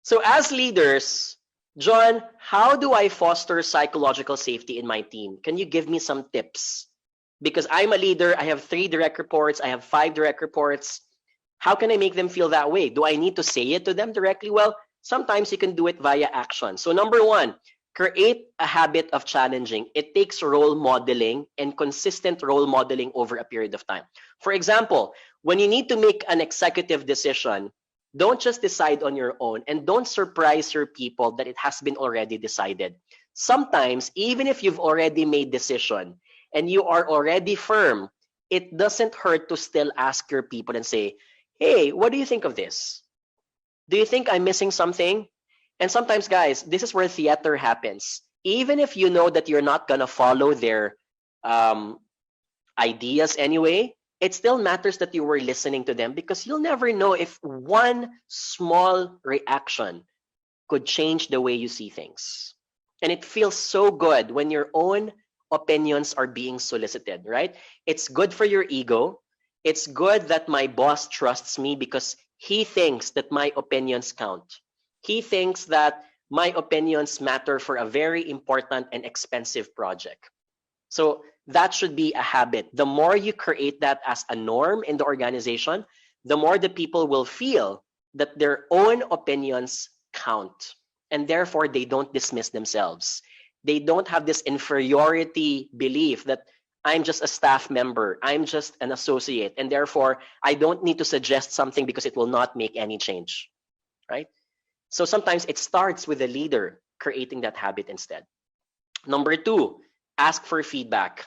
So as leaders, John, how do I foster psychological safety in my team? Can you give me some tips? Because I'm a leader, I have 3 direct reports, I have 5 direct reports. How can I make them feel that way? Do I need to say it to them directly? Well, sometimes you can do it via action. So number 1, create a habit of challenging. It takes role modeling and consistent role modeling over a period of time. For example, when you need to make an executive decision, don't just decide on your own and don't surprise your people that it has been already decided. Sometimes, even if you've already made decision and you are already firm, it doesn't hurt to still ask your people and say, hey, what do you think of this? Do you think I'm missing something? And sometimes, guys, this is where theater happens. Even if you know that you're not going to follow their ideas anyway, it still matters that you were listening to them, because you'll never know if one small reaction could change the way you see things. And it feels so good when your own opinions are being solicited, right? It's good for your ego. It's good that my boss trusts me because he thinks that my opinions count. He thinks that my opinions matter for a very important and expensive project. So that should be a habit. The more you create that as a norm in the organization, the more the people will feel that their own opinions count. And therefore, they don't dismiss themselves. They don't have this inferiority belief that I'm just a staff member, I'm just an associate, and therefore, I don't need to suggest something because it will not make any change, right? So sometimes it starts with the leader creating that habit instead. Number 2, ask for feedback.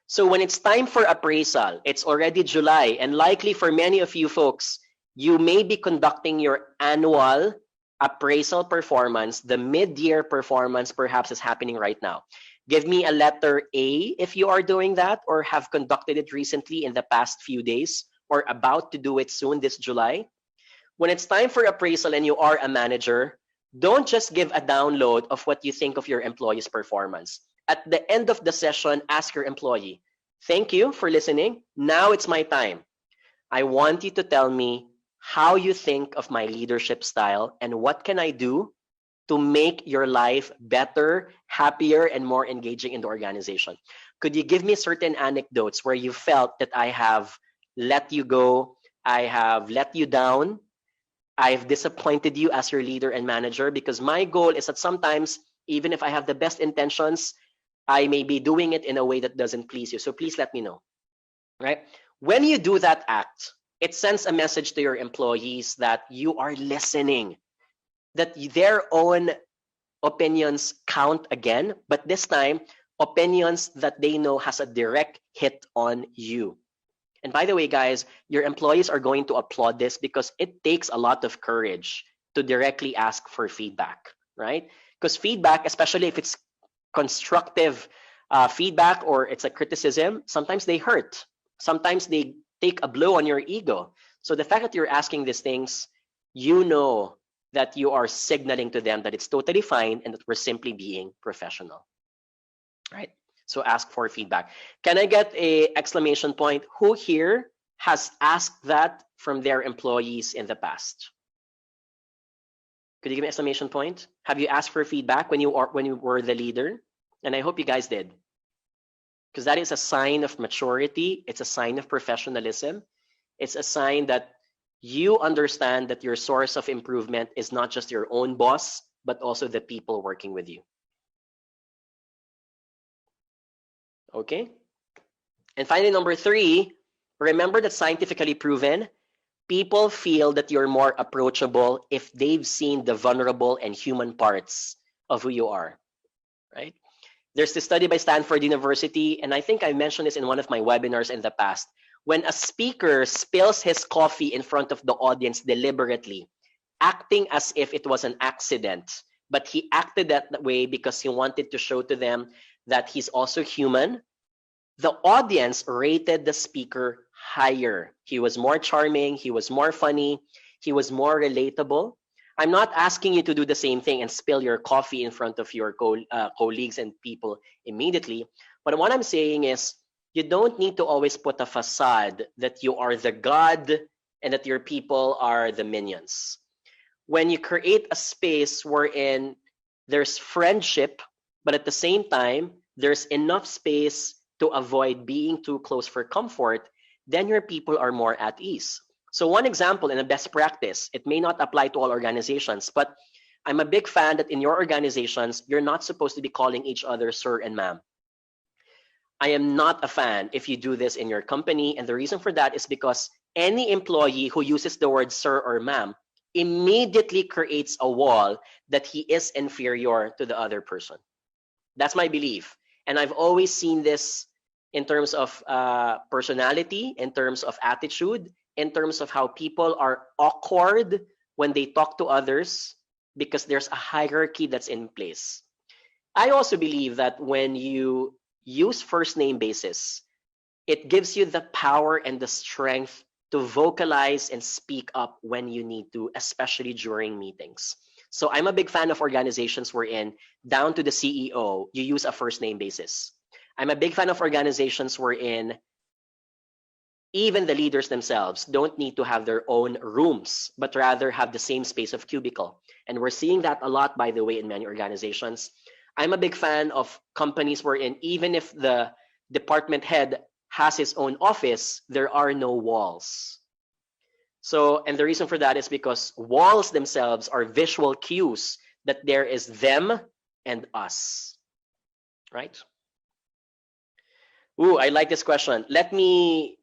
So when it's time for appraisal, it's already July, and likely for many of you folks, you may be conducting your annual appraisal performance. The mid-year performance perhaps is happening right now. Give me a letter A if you are doing that or have conducted it recently in the past few days or about to do it soon this July. When it's time for appraisal and you are a manager, don't just give a download of what you think of your employee's performance. At the end of the session, ask your employee, thank you for listening. Now it's my time. I want you to tell me how you think of my leadership style and what can I do to make your life better, happier, and more engaging in the organization. Could you give me certain anecdotes where you felt that I have let you go, I have let you down, I've disappointed you as your leader and manager? Because my goal is that sometimes, even if I have the best intentions, I may be doing it in a way that doesn't please you. So please let me know, right? When you do that act, it sends a message to your employees that you are listening, that their own opinions count again, but this time, opinions that they know has a direct hit on you. And by the way, guys, your employees are going to applaud this because it takes a lot of courage to directly ask for feedback, right? Because feedback, especially if it's constructive feedback or it's a criticism, sometimes they hurt. Sometimes they take a blow on your ego. So the fact that you're asking these things, you know that you are signaling to them that it's totally fine and that we're simply being professional, right? So ask for feedback. Can I get a exclamation point? Who here has asked that from their employees in the past? Could you give me an exclamation point? Have you asked for feedback when you were the leader? And I hope you guys did, because that is a sign of maturity. It's a sign of professionalism. It's a sign that you understand that your source of improvement is not just your own boss, but also the people working with you. Okay? And finally, number 3, remember that scientifically proven, people feel that you're more approachable if they've seen the vulnerable and human parts of who you are, right? There's this study by Stanford University, and I think I mentioned this in one of my webinars in the past. When a speaker spills his coffee in front of the audience deliberately, acting as if it was an accident, but he acted that way because he wanted to show to them that he's also human, the audience rated the speaker higher. He was more charming, he was more funny, he was more relatable. I'm not asking you to do the same thing and spill your coffee in front of your colleagues and people immediately. But what I'm saying is, you don't need to always put a facade that you are the god and that your people are the minions. when you create a space wherein there's friendship, but at the same time, there's enough space to avoid being too close for comfort, then your people are more at ease. So one example in a best practice, it may not apply to all organizations, but I'm a big fan that in your organizations, you're not supposed to be calling each other sir and ma'am. I am not a fan if you do this in your company. And the reason for that is because any employee who uses the word sir or ma'am immediately creates a wall that he is inferior to the other person. That's my belief. And I've always seen this in terms of personality, in terms of attitude, in terms of how people are awkward when they talk to others because there's a hierarchy that's in place. I also believe that when you use first name basis, it gives you the power and the strength to vocalize and speak up when you need to, especially during meetings. So I'm a big fan of organizations wherein down to the CEO, you use a first name basis. I'm a big fan of organizations wherein even the leaders themselves don't need to have their own rooms, but rather have the same space of cubicle. And we're seeing that a lot, by the way, in many organizations. I'm a big fan of companies wherein even if the department head has his own office, there are no walls. So, and the reason for that is because walls themselves are visual cues that there is them and us, right? Ooh, I like this question. Let me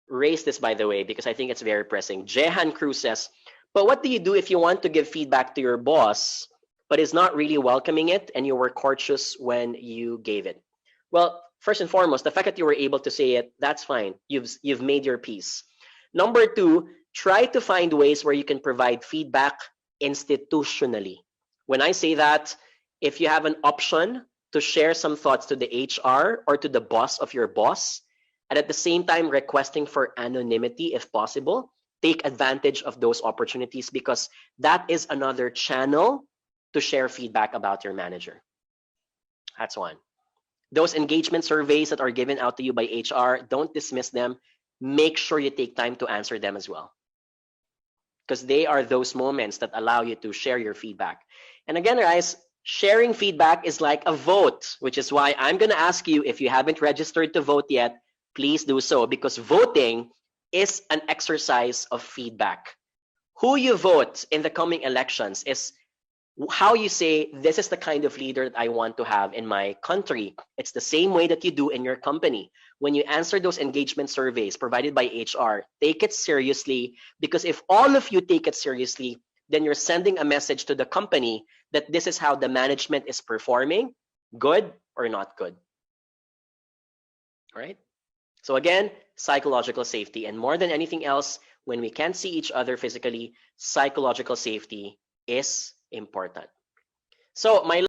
raise this, by the way, because I think it's very pressing. Jehan Cruz says, but what do you do if you want to give feedback to your boss, but is not really welcoming it and you were courteous when you gave it? Well, first and foremost, the fact that you were able to say it, that's fine. You've made your peace. Number two, try to find ways where you can provide feedback institutionally. When I say that, if you have an option to share some thoughts to the HR or to the boss of your boss, and at the same time requesting for anonymity if possible, take advantage of those opportunities because that is another channel to share feedback about your manager. That's one. Those engagement surveys that are given out to you by HR, don't dismiss them. Make sure you take time to answer them as well, because they are those moments that allow you to share your feedback. And again, guys, sharing feedback is like a vote, which is why I'm going to ask you, if you haven't registered to vote yet, please do so, because voting is an exercise of feedback. Who you vote in the coming elections is how you say, this is the kind of leader that I want to have in my country. It's the same way that you do in your company. When you answer those engagement surveys provided by HR, take it seriously, because if all of you take it seriously, then you're sending a message to the company that this is how the management is performing, good or not good. All right? So again, psychological safety. And more than anything else, when we can't see each other physically, psychological safety is important. So my